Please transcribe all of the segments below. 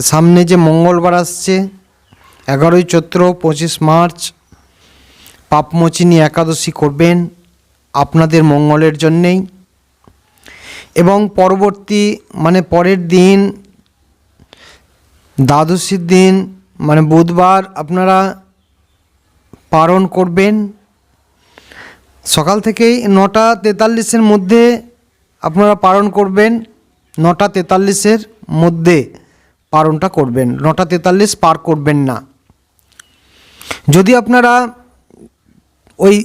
সামনে যে মঙ্গলবার আসছে 11ই চৈত্র 25 মার্চ পাপমোচিনী একাদশী করবেন আপনাদের মঙ্গলের জন্যেই। এবং পরবর্তী পরের দিন দ্বাদশীর দিন বুধবার আপনারা পালন করবেন। সকাল থেকেই 9টা 43-এর মধ্যে আপনারা পালন করবেন। 9টা 43-এর মধ্যে পালনটা করবেন, 9টা 43 পার করবেন না। যদি আপনারা ওই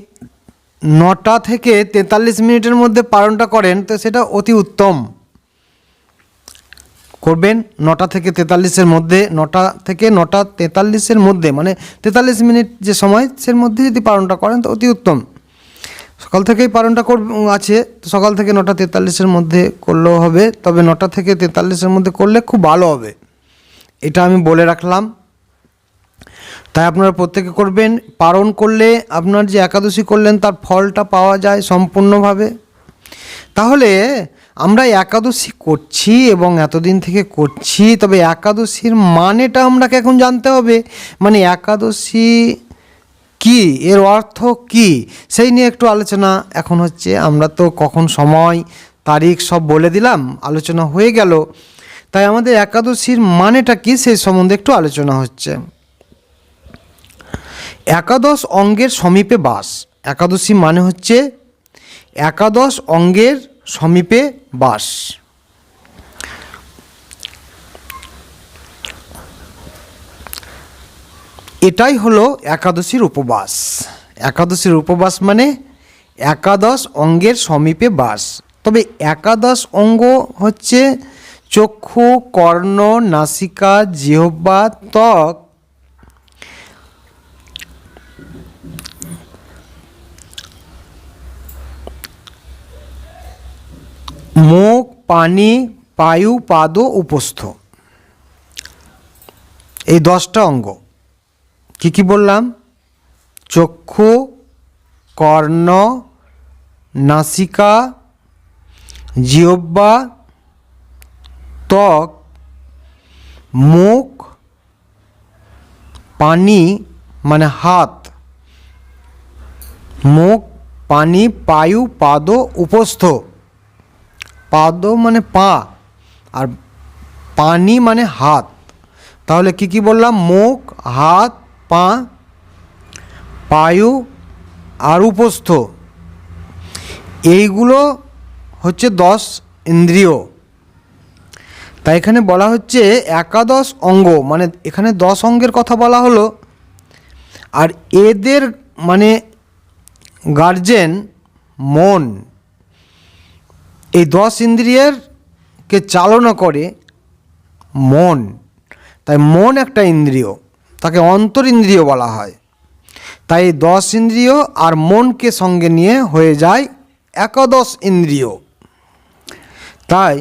9টা থেকে 43 মিনিটের মধ্যে পালনটা করেন তো সেটা অতি উত্তম। করবেন 9টা থেকে 43-এর মধ্যে, 9টা থেকে 9টা 43-এর মধ্যে 43 মিনিট যে সময় সের মধ্যে যদি পালনটা করেন তো অতি উত্তম। সকাল থেকেই পালনটা আছে তো সকাল থেকে 9টা 43-এর মধ্যে করলেও হবে, তবে 9টা থেকে 43-এর মধ্যে করলে খুব ভালো হবে, এটা আমি বলে রাখলাম। তাই আপনারা প্রত্যেকে করবেন। পালন করলে আপনার যে একাদশী করলেন তার ফলটা পাওয়া যায় সম্পূর্ণভাবে। তাহলে আমরা একাদশী করছি এবং এতদিন থেকে করছি, তবে একাদশীর মানেটা আপনাকে এখন জানতে হবে। একাদশী কি, এর অর্থ কি, সেই নিয়ে একটু আলোচনা এখন হচ্ছে। আমরা তো কখন সময় তারিখ সব বলে দিলাম, আলোচনা হয়ে গেল, তাই আমাদের একাদশীর মানেটা কি সেই সম্বন্ধে একটু আলোচনা হচ্ছে। একাদশ অঙ্গের সমীপে বাস। একাদশী মানে হচ্ছে একাদশ অঙ্গের সমীপে বাস। এটাই হলো একাদশীর উপবাস। একাদশীর উপবাস মানে একাদশ অঙ্গের সমীপে বাস। তবে একাদশ অঙ্গ হচ্ছে চক্ষু, কর্ণ, নাসিকা, জিহ্বা, ত্বক, মুখ, পানি, পায়ু, পাদ, উপস্থ, এই 10টা অঙ্গ। কি বললাম? চক্ষু, কর্ণ, নাসিকা, জিহ্বা, ত্বক, মুখ, পানি হাত, মুখ, পানি, পায়ু, পাদ, উপস্থ। পাদ পা আর পানি হাত। তাহলে কি বললাম? মুখ, হাত, পা, পায়ু আর উপস্থ, এইগুলো হচ্ছে 10 ইন্দ্রিয়। তাই এখানে বলা হচ্ছে একাদশ অঙ্গ, এখানে 10 অঙ্গের কথা বলা হলো। আর এদের গার্জেন মন, এই 10 ইন্দ্রিয়কে চালনা করে মন। তাই মন একটা ইন্দ্রিয়, তাকে অন্তর ইন্দ্রিয় বলা হয়। তাই 10 ইন্দ্রিয় আর মনকে সঙ্গে নিয়ে হয়ে যায় একাদশ ইন্দ্রিয়। তাই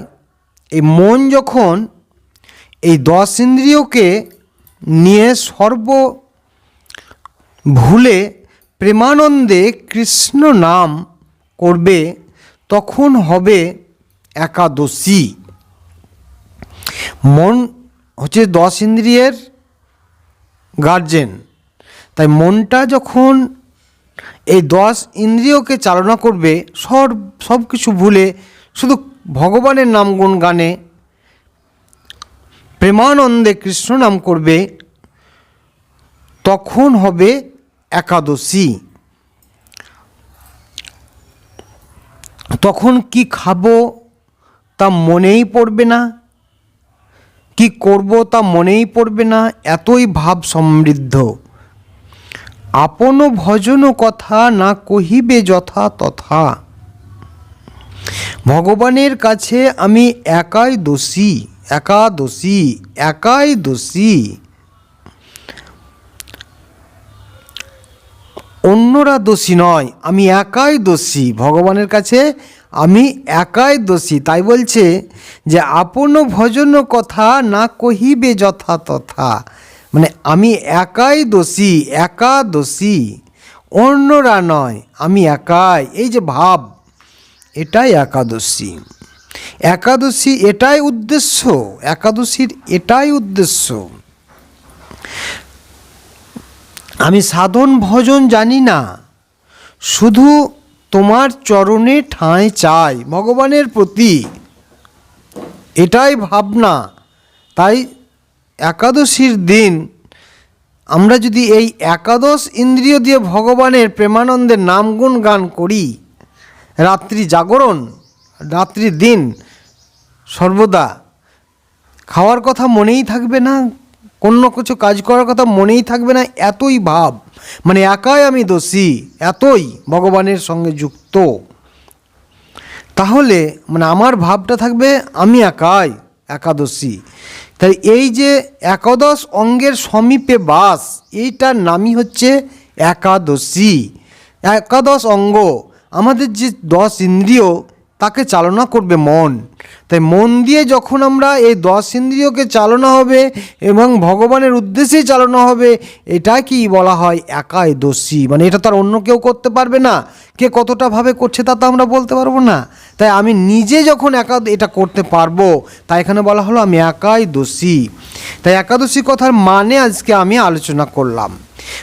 এই মন যখন এই 10 ইন্দ্রিয়কে নিয়ে ভুলে প্রেমানন্দে কৃষ্ণ নাম করবে তখন হবে একাদশী। মন হচ্ছে 10 ইন্দ্রিয়ের গার্জেন। তাই মনটা যখন এই 10 ইন্দ্রিয়কে চালনা করবে, সব কিছু ভুলে শুধু ভগবানের নাম গুণ গানে প্রেমানন্দে কৃষ্ণ নাম করবে, তখন হবে একাদশী। তখন কি খাবো তা মনেই পড়বে না, কি করব তা মনেই পড়বে না, এতই ভাব সমৃদ্ধ। আপন ভজন কথা না কহিবে যথা তথা। ভগবানের কাছে আমি একাই দোষী, একাই দোষী, অন্যরা দোষী নয়, আমি একাই দোষী। ভগবানের কাছে আমি একাই দোষী। তাই বলছে যে আপন ভজন কথা না কহিবে যথা তথা, আমি একাই দোষী, একাদশী, অন্যরা নয়, আমি একাই। এই যে ভাব, এটাই একাদশী। একাদশী এটাই উদ্দেশ্য, একাদশীর এটাই উদ্দেশ্য। আমি সাধন ভজন জানি না, শুধু তোমার চরণে ঠাঁই চাই, ভগবানের প্রতি এটাই ভাবনা। তাই একাদশীর দিন আমরা যদি এই একাদশ ইন্দ্রিয় দিয়ে ভগবানের প্রেমানন্দের নামগুণ গান করি, রাত্রি জাগরণ, রাত্রি দিন সর্বদা খাওয়ার কথা মনেই থাকবে না, অন্য কিছু কাজ করার কথা মনেই থাকবে না, এতই ভাব, মানে একাই আমি দোষী, এতই ভগবানের সঙ্গে যুক্ত, তাহলে মানে আমার ভাবটা থাকবে আমি একাই একাদশী। তাই এই যে একাদশ অঙ্গের সমীপে বাস, এইটার নামই হচ্ছে একাদশী। একাদশ অঙ্গ, আমাদের যে 10 ইন্দ্রিয় তাকে চালনা করবে মন। তাই মন দিয়ে যখন আমরা এই 10 ইন্দ্রিয়কে চালনা হবে এবং ভগবানের উদ্দেশ্যেই চালনা হবে, এটা কি বলা হয় একাদশী। মানে এটা তো আর অন্য কেউ করতে পারবে না, কে কতটা ভাবে করছে তা তো আমরা বলতে পারবো না। তাই আমি নিজে যখন এটা করতে পারবো, তাই এখানে বলা হলো আমি একাই দোষী। তাই একাদশী কথার মানে আজকে আমি আলোচনা করলাম।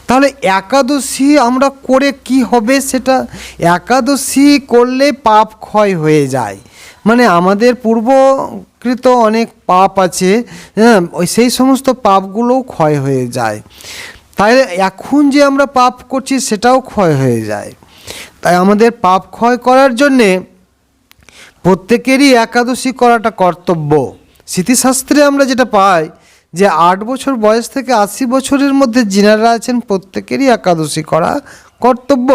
তাহলে একাদশী আমরা করে কি হবে সেটা, একাদশী করলে পাপ ক্ষয় হয়ে যায়, মানে আমাদের পূর্বকৃত অনেক পাপ আছে, হ্যাঁ, ওই সেই সমস্ত পাপগুলোও ক্ষয় হয়ে যায়। তাই এখন যে আমরা পাপ করছি সেটাও ক্ষয় হয়ে যায়। তাই আমাদের পাপ ক্ষয় করার জন্যে প্রত্যেকেরই একাদশী করাটা কর্তব্য। স্মৃতিশাস্ত্রে আমরা যেটা পাই যে 8 বছর বয়স থেকে 80 বছরের মধ্যে যিনারা আছেন প্রত্যেকেরই একাদশী করা কর্তব্য।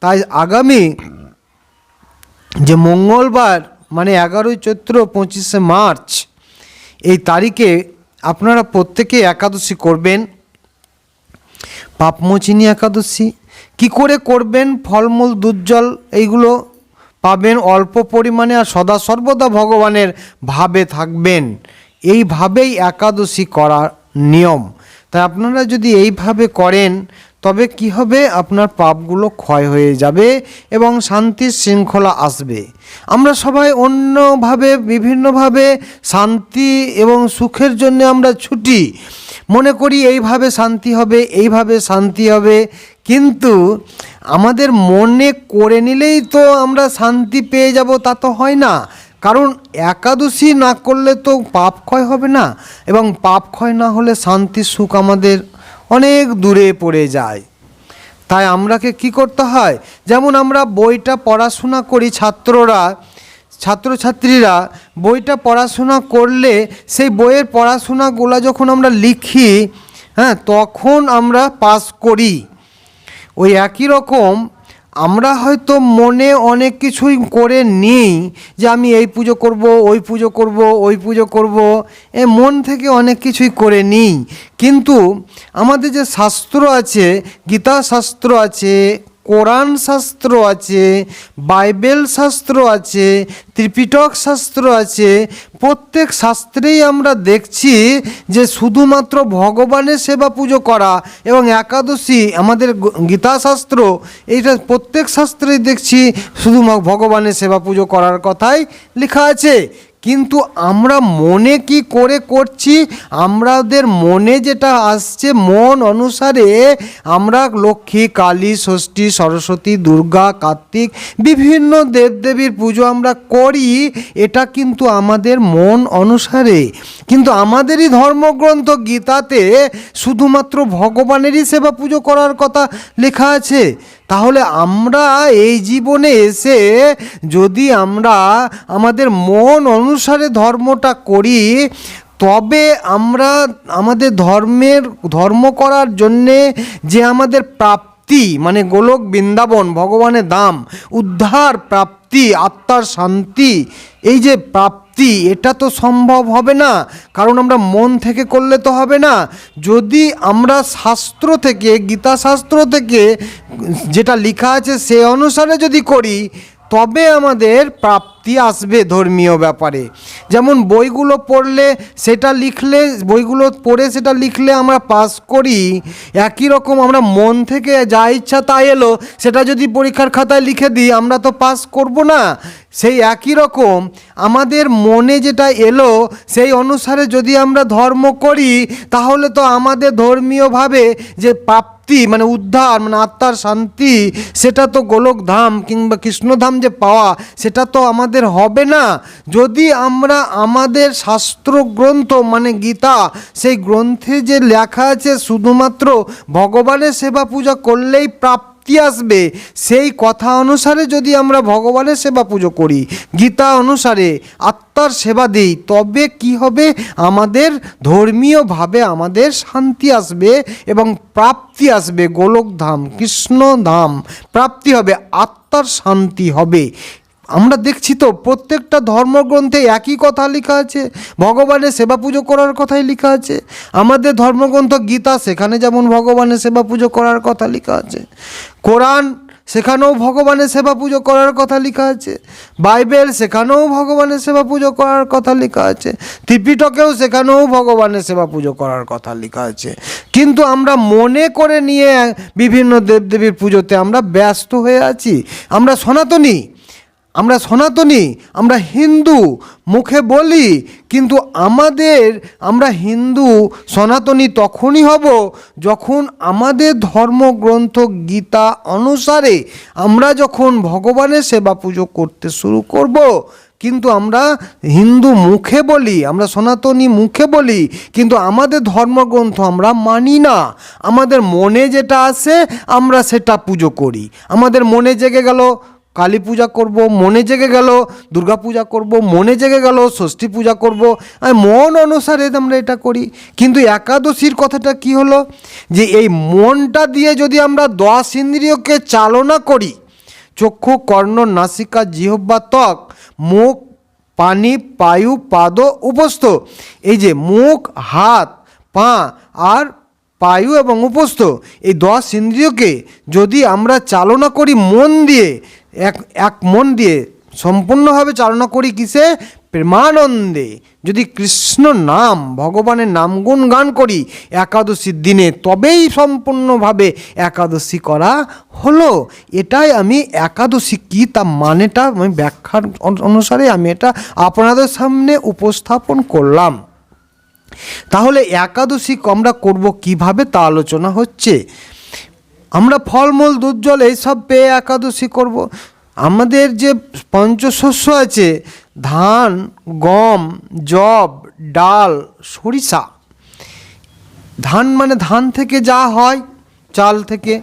তাই আগামী যে মঙ্গলবার মানে 11ই চৈত্র 25শে মার্চ এই তারিখে আপনারা প্রত্যেকে একাদশী করবেন, পাপমোচিনী একাদশী। কি করে করবেন? ফলমূল দুধজল এইগুলো পাবেন অল্প পরিমাণে, আর সদা সর্বদা ভগবানের ভাবে থাকবেন, এইভাবেই একাদশী করার নিয়ম। তাই আপনারা যদি এইভাবে করেন তবে কি হবে, আপনার পাপগুলো ক্ষয় হয়ে যাবে এবং শান্তির শৃঙ্খলা আসবে। আমরা সবাই অন্যভাবে বিভিন্নভাবে শান্তি এবং সুখের জন্য আমরা ছুটি, মনে করি এইভাবে শান্তি হবে, এইভাবে শান্তি হবে, কিন্তু আমাদের মনে করে নিলেই তো আমরা শান্তি পেয়ে যাব তা তো হয় না। কারণ একাদশী না করলে তো পাপ ক্ষয় হবে না, এবং পাপ ক্ষয় না হলে শান্তি সুখ আমাদের অনেক দূরে পড়ে যায়। তাই আমরাকে কি করতে হয়, যেমন আমরা বইটা পড়াশোনা করি, ছাত্রছাত্রীরা বইটা পড়াশোনা করলে সেই বইয়ের পড়াশোনাগুলো যখন আমরা লিখি, হ্যাঁ, তখন আমরা পাস করি। ওই একই রকম আমরা হয়তো মনে অনেক কিছুই করে নিই যে আমি এই পুজো করব, ওই পুজো করব, ওই পুজো করব, মন থেকে অনেক কিছুই করে নিই, কিন্তু আমাদের যে শাস্ত্র আছে, গীতা শাস্ত্র আছে, কোরআন শাস্ত্র আছে, বাইবেল শাস্ত্র আছে, ত্রিপিটক শাস্ত্র আছে, প্রত্যেক শাস্ত্রেই আমরা দেখছি যে শুধুমাত্র ভগবানের সেবা পুজো করা এবং একাদশী, আমাদের গীতা শাস্ত্র, এইটা প্রত্যেক শাস্ত্রেই দেখছি শুধু ভগবানের সেবা পুজো করার কথাই লেখা আছে। কিন্তু আমরা মনে কি করে করছি, আমাদের মনে যেটা আসছে মন অনুসারে আমরা লক্ষ্মী, কালী, ষষ্ঠী, সরস্বতী, দুর্গা, কার্তিক বিভিন্ন দেবদেবীর পুজো আমরা করি, এটা কিন্তু আমাদের মন অনুসারে। কিন্তু আমাদেরই ধর্মগ্রন্থ গীতাতে শুধুমাত্র ভগবানেরই সেবা পুজো করার কথা লেখা আছে। তাহলে আমরা এই জীবনে এসে যদি আমরা আমাদের মন অনুসারে ধর্মটা করি, তবে আমরা আমাদের ধর্ম করার জন্যে যে আমাদের প্রাপ্তি, মানে গোলক বৃন্দাবন, ভগবানের ধাম, উদ্ধার, প্রাপ্তি, আত্মার শান্তি, এই যে প্রাপ্তি, এটা তো সম্ভব হবে না, কারণ আমরা মন থেকে করলে তো হবে না। যদি আমরা শাস্ত্র থেকে, গীতা শাস্ত্র থেকে যেটা লেখা আছে সে অনুসারে যদি করি, তবে আমাদের প্রাপ্তি আসবে ধর্মীয় ব্যাপারে। যেমন বইগুলো পড়লে সেটা লিখলে, বইগুলো পড়ে সেটা লিখলে আমরা পাস করি, একই রকম আমরা মন থেকে যা ইচ্ছা তাই এলো সেটা যদি পরীক্ষার খাতায় লিখে দিই আমরা তো পাস করব না। সেই একই রকম আমাদের মনে যেটা এলো সেই অনুসারে যদি আমরা ধর্ম করি তাহলে তো আমাদের ধর্মীয়ভাবে যে প্রাপ্তি মানে উদ্ধার মানে আত্মার শান্তি সেটা তো গোলকধাম কিংবা কৃষ্ণধাম যে পাওয়া সেটা তো আমাদের হবে না। যদি আমরা আমাদের শাস্ত্র গ্রন্থ মানে গীতা সেই গ্রন্থে যে লেখা আছে শুধুমাত্র ভগবানের সেবা পূজা করলেই প্রাপ্তি আসবে, সেই কথা অনুসারে যদি আমরা ভগবানের সেবা পুজো করি, গীতা অনুসারে আত্মার সেবা দিই, তবে কি হবে, আমাদের ধর্মীয়ভাবে আমাদের শান্তি আসবে এবং প্রাপ্তি আসবে, গোলকধাম কৃষ্ণধাম প্রাপ্তি হবে, আত্মার শান্তি হবে। আমরা দেখছি তো প্রত্যেকটা ধর্মগ্রন্থে একই কথা লেখা আছে, ভগবানের সেবা পুজো করার কথাই লেখা আছে। আমাদের ধর্মগ্রন্থ গীতা সেখানে যেমন ভগবানের সেবা পুজো করার কথা লেখা আছে, কোরআন সেখানেও ভগবানের সেবা পুজো করার কথা লেখা আছে, বাইবেল সেখানেও ভগবানের সেবা পুজো করার কথা লেখা আছে, ত্রিপিটকেও সেখানেও ভগবানের সেবা পুজো করার কথা লেখা আছে। কিন্তু আমরা মনে করে নিয়ে বিভিন্ন দেবদেবীর পুজোতে আমরা ব্যস্ত হয়ে আছি। আমরা সনাতনী, আমরা হিন্দু, মুখে বলি, কিন্তু আমরা হিন্দু সনাতনী তখনই হব যখন আমাদের ধর্মগ্রন্থ গীতা অনুসারে আমরা যখন ভগবানের সেবা পুজো করতে শুরু করব। কিন্তু আমরা হিন্দু মুখে বলি, আমরা সনাতনী মুখে বলি, কিন্তু আমাদের ধর্মগ্রন্থ আমরা মানি না। আমাদের মনে যেটা আসে আমরা সেটা পুজো করি। আমাদের মনে জেগে গেল কালী পূজা করব, মনে জেগে গেল দুর্গা পূজা করব, মনে জেগে গেল ষষ্ঠী পূজা করব, মন অনুসারে আমরা এটা করি। কিন্তু একাদশীর কথাটা কি হলো, যে এই মনটা দিয়ে যদি আমরা 10 ইন্দ্রিয়কে চালনা করি, চক্ষু কর্ণ নাসিকা জিহ্বা ত্বক মুখ পানি পায়ু পাদ উপস্থ, এই যে মুখ হাত পা আর পায়ু এবং উপস্থ এই 10 ইন্দ্রিয়কে যদি আমরা চালনা করি মন দিয়ে, এক মন দিয়ে সম্পূর্ণভাবে চালনা করি কিসে, প্রেমানন্দে, যদি কৃষ্ণ নাম ভগবানের নাম গুণ গান করি একাদশীর দিনে, তবেই সম্পূর্ণভাবে একাদশী করা হলো। এটাই আমি একাদশী কী তা মানেটা আমি ব্যাখ্যার অনুসারে আমি এটা আপনাদের সামনে উপস্থাপন করলাম। তাহলে একাদশী আমরা করব কিভাবে তা আলোচনা হচ্ছে। আমরা ফলমূল দুধ জল এইসব পেয়ে একাদশী করব। আমাদের যে পঞ্চশস্য আছে, ধান গম যব ডাল সরিষা, ধান মানে ধান থেকে যা হয় চাল থেকে,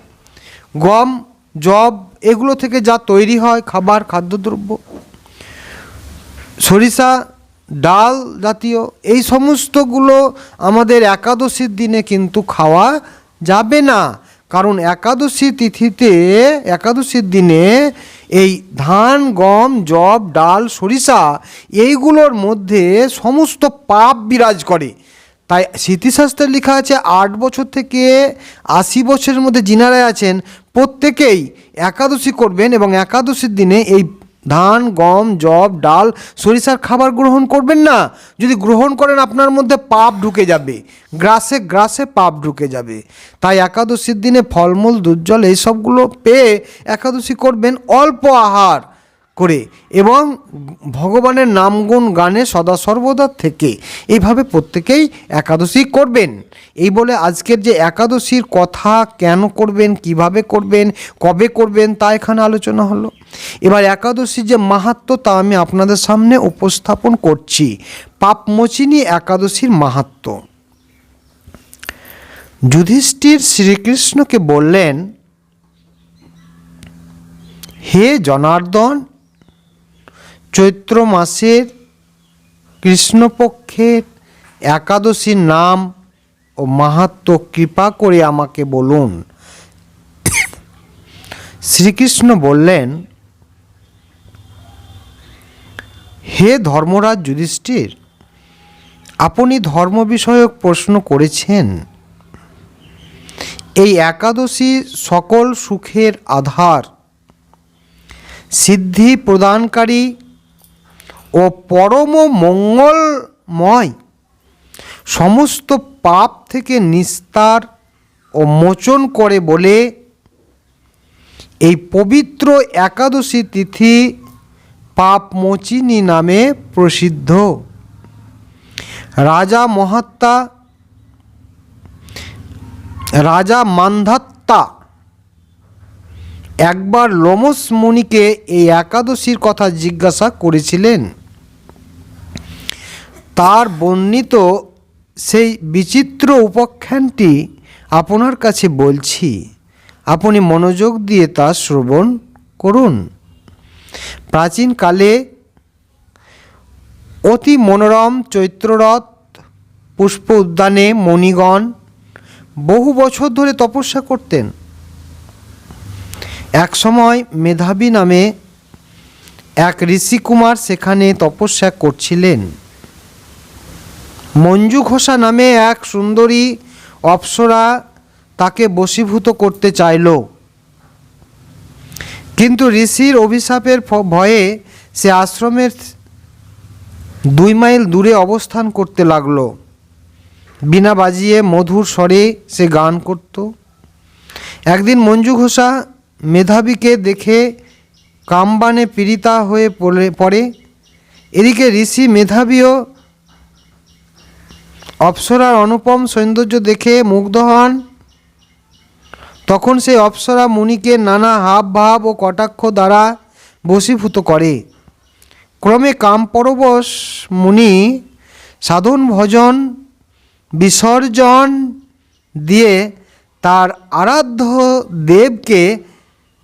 গম যব এগুলো থেকে যা তৈরি হয় খাবার খাদ্যদ্রব্য, সরিষা ডাল জাতীয় এই সমস্তগুলো আমাদের একাদশীর দিনে কিন্তু খাওয়া যাবে না। কারণ একাদশী তিথিতে একাদশীর দিনে এই ধান গম যব ডাল সরিষা এইগুলোর মধ্যে সমস্ত পাপ বিরাজ করে। তাই স্মৃতিশাস্ত্রে লেখা আছে 8 বছর থেকে 80 বছরের মধ্যে যিনারা আছেন প্রত্যেকেই একাদশী করবেন এবং একাদশীর দিনে এই ধান গম যব ডাল সরিষার খাবার গ্রহণ করবেন না। যদি গ্রহণ করেন আপনার মধ্যে পাপ ঢুকে যাবে, গ্রাসে গ্রাসে পাপ ঢুকে যাবে। তাই একাদশীর দিনে ফলমূল দুধ জল এইসবগুলো পেয়ে একাদশী করবেন অল্প আহার করে এবং ভগবানের নামগুণ গানে সদা সর্বদা থেকে, এইভাবে প্রত্যেকেই একাদশী করবেন। এই বলে আজকের যে একাদশীর কথা কেন করবেন, কিভাবে করবেন, কবে করবেন তা এখানে আলোচনা হলো। এবার একাদশীর যে মাহাত্ম্য তা আমি আপনাদের সামনে উপস্থাপন করছি। পাপমোচিনী একাদশীর মাহাত্ম্য। যুধিষ্ঠির শ্রীকৃষ্ণকে বললেন, হে জনার্দন, চৈত্র মাসের কৃষ্ণপক্ষের একাদশীর নাম ও মাহাত্ম্য কৃপা করে আমাকে বলুন। শ্রীকৃষ্ণ বললেন, হে ধর্মরাজ যুধিষ্ঠির, আপনি ধর্ম বিষয়ক প্রশ্ন করেছেন। এই একাদশী সকল সুখের আধার। সিদ্ধি প্রদানকারী ও পরম মঙ্গলময়, সমস্ত পাপ থেকে নিস্তার ও মোচন করে বলে এই পবিত্র একাদশী তিথি পাপমোচিনী নামে প্রসিদ্ধ। রাজা মান্ধাত্তা একবার লোমস মুনিকে এই একাদশীর কথা জিজ্ঞাসা করেছিলেন। তার বর্ণিত সেই বিচিত্র উপাখ্যানটি আপনার কাছে বলছি, আপনি মনোযোগ দিয়ে তা শ্রবণ করুন। প্রাচীনকালে অতি মনোরম চৈত্ররথ পুষ্প উদ্যানে মুনিগণ বহু বছর ধরে তপস্যা করতেন। এক সময় মেধাবী নামে এক ঋষিকুমার সেখানে তপস্যা করছিলেন। মঞ্জু ঘোষা নামে এক সুন্দরী অপ্সরা তাকে বশীভূত করতে চাইল, কিন্তু ঋষির অভিশাপের ভয়ে সে আশ্রমের 2 মাইল দূরে অবস্থান করতে লাগল। বীণা বাজিয়ে মধুর স্বরে সে গান করত। একদিন মঞ্জু ঘোষা মেধাবীকে দেখে কামবানে পীড়িতা হয়ে পড়ে। এদিকে ঋষি মেধাবীও অপ্সরার অনুপম সৌন্দর্য দেখে মুগ্ধ হন। তখন সেই অপ্সরা মুনিকে নানা হাব ভাব ও কটাক্ষ দ্বারা বশীভূত করে। ক্রমে কামপরবশ মুনি সাধন ভজন বিসর্জন দিয়ে তার আরাধ্য দেবকে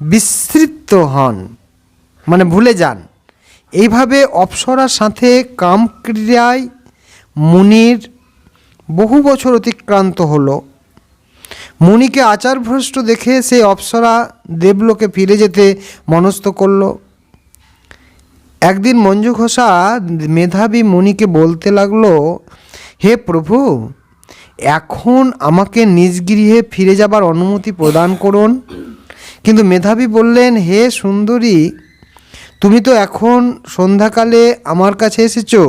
বিস্মৃত হন, মানে ভুলে যান। এইভাবে অপ্সরার সাথে কামক্রিয়ায় মুনির বহু বছর অতিক্রান্ত হলো। মুনিকে আচারভ্রষ্ট দেখে সে অপ্সরা দেবলোকে ফিরে যেতে মনস্থ করল। একদিন মঞ্জু ঘোষা মেধাবী মুনিকে বলতে লাগলো, হে প্রভু, এখন আমাকে নিজ গৃহে ফিরে যাবার অনুমতি প্রদান করুন। কিন্তু মেধাবী বললেন, হে সুন্দরী, তুমি তো এখন সন্ধ্যাকালে আমার কাছে এসেছো,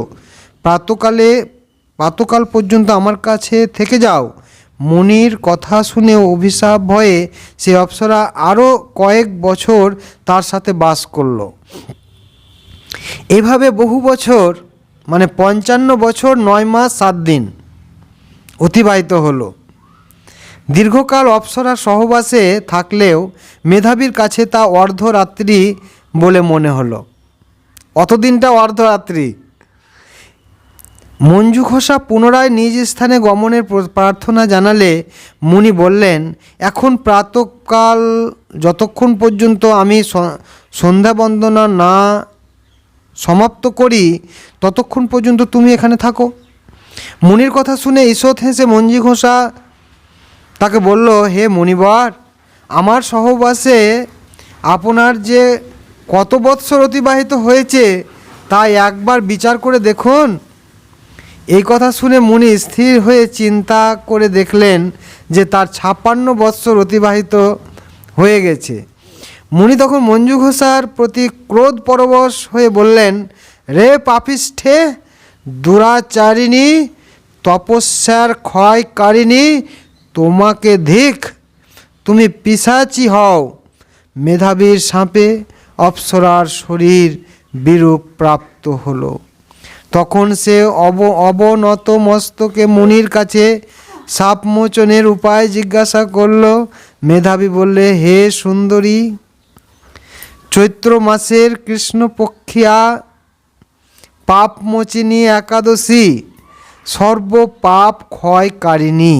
প্রাতকাল পর্যন্ত আমার কাছে থেকে যাও। মুনির কথা শুনে অভিশাপ ভয়ে সে অপ্সরা আরও কয়েক বছর তার সাথে বাস করল। এভাবে বহু বছর, মানে 55 বছর 9 মাস 7 দিন অতিবাহিত হলো। দীর্ঘকাল অপ্সরা সহবাসে থাকলেও মেধাবীর কাছে তা অর্ধরাত্রি বলে মনে হলো। অতদিনটা অর্ধরাত্রি। মঞ্জু ঘোষা পুনরায় নিজ স্থানে গমনের প্রার্থনা জানালে মুনি বললেন, এখন প্রাতকাল যতক্ষণ পর্যন্ত আমি সন্ধ্যা বন্দনা না সমাপ্ত করি ততক্ষণ পর্যন্ত তুমি এখানে থাকো। মুনির কথা শুনে ঈষৎ হেসে মঞ্জু ঘোষা তাকে বলল, হে মুনিবর, আমার সহবাসে আপনার যে কত বৎসর অতিবাহিত হয়েছে তাই একবার বিচার করে দেখুন। এই কথা শুনে মুনি স্থির হয়ে চিন্তা করে দেখলেন যে তার 56 বৎসর অতিবাহিত হয়ে গেছে। মুনি তখন মঞ্জু ঘোষার প্রতি ক্রোধ পরবশ হয়ে বললেন, রে পাপিষ্ঠে, দুরাচারিণী, তপস্যার ক্ষয়কারিণী, তোমাকে ধিক, তুমি পিশাচী হও। মেধাবীর সাপে অপ্সরার শরীর বিরূপ প্রাপ্ত হলো। তখন সে অবনত মস্তকে মুনির কাছে সাপমোচনের উপায় জিজ্ঞাসা করল। মেধাবী বললে, হে সুন্দরী, চৈত্র মাসের কৃষ্ণপক্ষিয়া পাপমোচিনী একাদশী সর্বপাপ ক্ষয়কারিণী।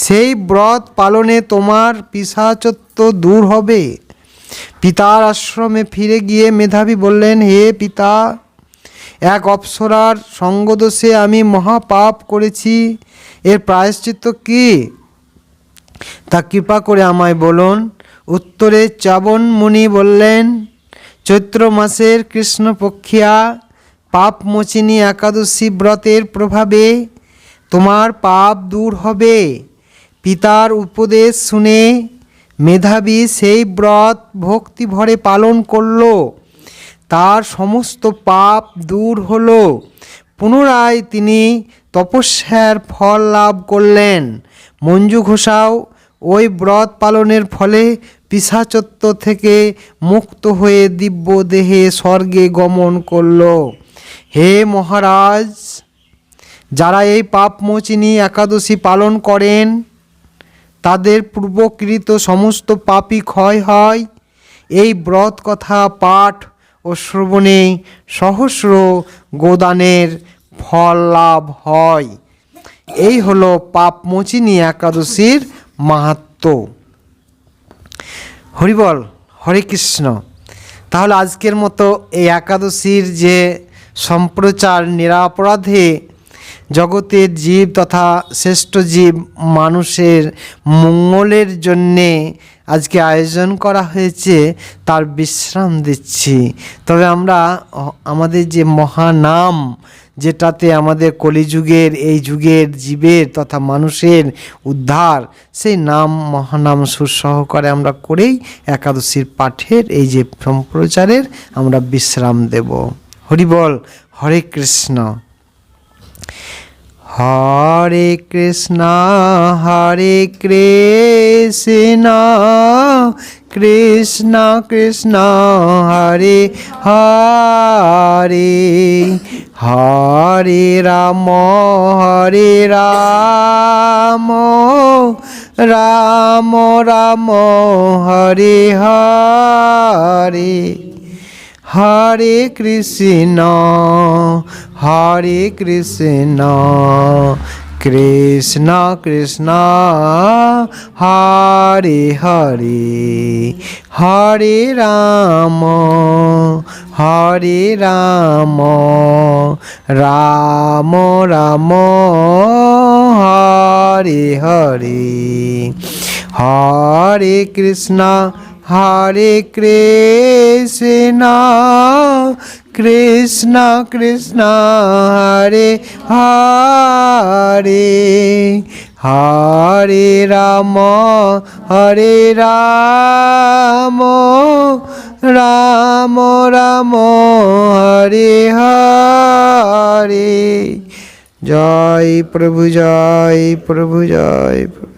সেই ব্রত পালনে তোমার পিশাচত্ব দূর হবে। পিতার আশ্রমে ফিরে গিয়ে মেধাবী বললেন, হে পিতা, এক অপ্সরার সঙ্গদোষে আমি মহাপাপ করেছি, এর প্রায়শ্চিত্ত কি তা কৃপা করে আমায় বলুন। উত্তরে চ্যবন মুনি বললেন, চৈত্র মাসের কৃষ্ণপক্ষিয়া পাপমোচিনী একাদশী ব্রতের প্রভাবে তোমার পাপ দূর হবে। পিতার উপদেশ শুনে মেধাবী সেই ব্রত ভক্তি ভরে পালন করল, তার সমস্ত পাপ দূর হলো। পুনরায় তিনি তপস্যার ফল লাভ করলেন। মঞ্জু ঘোষাও ওই ব্রত পালনের ফলে পিশাচত্ব থেকে মুক্ত হয়ে দিব্য দেহে স্বর্গে গমন করল। হে মহারাজ, যারা এই পাপমোচিনী একাদশী পালন করেন তাদের পূর্বকৃত সমস্ত পাপই ক্ষয় হয়। এই ব্রত কথা পাঠ ও শ্রবণে সহস্র গোদানের ফল লাভ হয়। এই হলো পাপমোচিনী একাদশীর মাহাত্ম্য। হরিবল, হরে কৃষ্ণ। তাহলে আজকের মতো এই একাদশীর যে সম্প্রচার নিরাপরাধে জগতের জীব তথা শ্রেষ্ঠ জীব মানুষের মঙ্গলের জন্যে আজকে আয়োজন করা হয়েছে, তার বিশ্রাম দিচ্ছি। তবে আমরা আমাদের যে মহানাম, যেটাতে আমাদের কলিযুগের এই যুগের জীবের তথা মানুষের উদ্ধার, সেই নাম মহানাম সুর সহকারে আমরা করেই একাদশীর পাঠের এই যে সম্প্রচারের আমরা বিশ্রাম দেব। হরিবল, হরে কৃষ্ণ। হরে কৃষ্ণ হরে কৃষ্ণ কৃষ্ণ কৃষ্ণ হরে হরে, হরে রাম রাম রাম হরে হরে, হরে কৃষ্ণ কৃষ্ণ কৃষ্ণ হরে হরে, হরে রাম রাম রাম হরে হরে, হরে কৃষ্ণ কৃষ্ণ কৃষ্ণ হরে হরে, হরে রাম রাম রাম হরে হরে। জয় প্রভু, জয় প্রভু, জয় প্রভু।